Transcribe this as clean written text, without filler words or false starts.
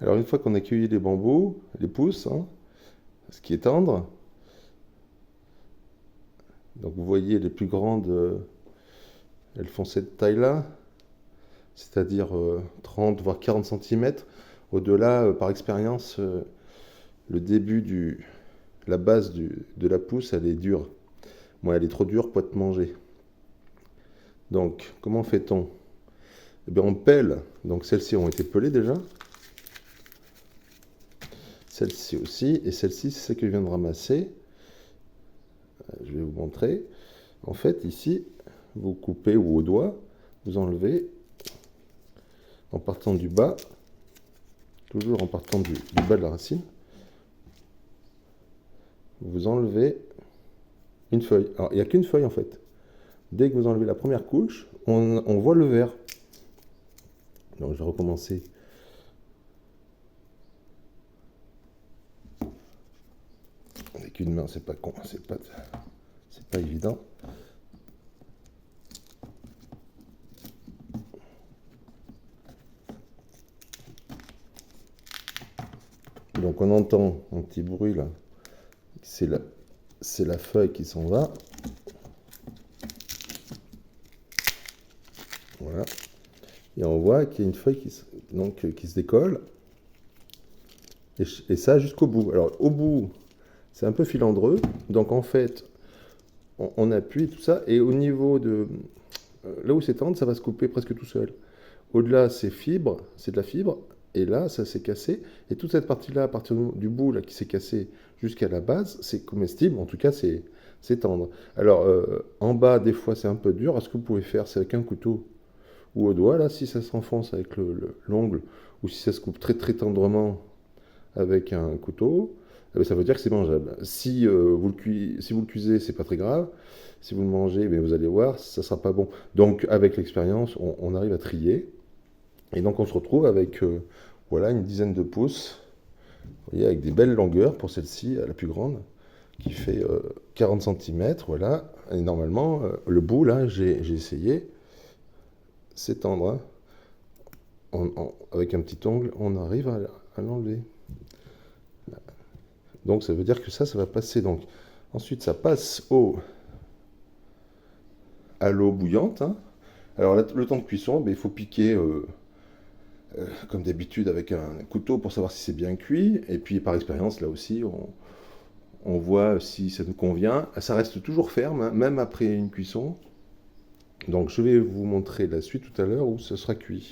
Alors une fois qu'on a cueilli les bambous, les pousses, hein, ce qui est tendre, donc vous voyez les plus grandes, elles font cette taille-là, c'est-à-dire 30 voire 40 centimètres. Au-delà, par expérience, le début la base de la pousse, elle est dure. Moi, elle est trop dure pour être mangée. Donc, comment fait-on? Eh bien, on pèle. Donc, celles-ci ont été pelées déjà. Celle-ci aussi. Et celle-ci, c'est celle que je viens de ramasser. Je vais vous montrer. En fait, ici, vous coupez ou au doigt, vous enlevez en partant du bas, toujours en partant du bas de la racine, vous enlevez une feuille. Alors, il n'y a qu'une feuille en fait. Dès que vous enlevez la première couche, on voit le vert. Donc, je vais recommencer. Avec une main, c'est pas con, c'est pas évident. Donc on entend un petit bruit là. C'est la feuille qui s'en va. Voilà. Et on voit qu'il y a une feuille qui se décolle. Et ça jusqu'au bout. Alors au bout, c'est un peu filandreux. Donc en fait, on appuie tout ça. Et au niveau de là où c'est tendre, ça va se couper presque tout seul. Au-delà, c'est de la fibre. Et là, ça s'est cassé. Et toute cette partie-là, à partir du bout là, qui s'est cassé jusqu'à la base, c'est comestible. En tout cas, c'est tendre. Alors, en bas, des fois, c'est un peu dur. Ce que vous pouvez faire, c'est avec un couteau ou au doigt, là, si ça s'enfonce avec l'ongle, ou si ça se coupe très très tendrement avec un couteau, eh bien, ça veut dire que c'est mangeable. Si, si vous le cuisez, c'est pas très grave. Si vous le mangez, mais vous allez voir, ça sera pas bon. Donc, avec l'expérience, on arrive à trier. Et donc, on se retrouve avec voilà, une dizaine de pouces, vous voyez, avec des belles longueurs pour celle-ci, la plus grande, qui fait 40 cm. Voilà. Et normalement, le bout, là, j'ai essayé, c'est tendre. Hein. Avec un petit ongle, on arrive à l'enlever. Donc ça veut dire que ça va passer. Donc ensuite, ça passe à l'eau bouillante. Hein. Alors le temps de cuisson, ben, il faut piquer comme d'habitude avec un couteau pour savoir si c'est bien cuit. Et puis par expérience, là aussi, on voit si ça nous convient. Ça reste toujours ferme, hein, même après une cuisson. Donc je vais vous montrer la suite tout à l'heure où ce sera cuit.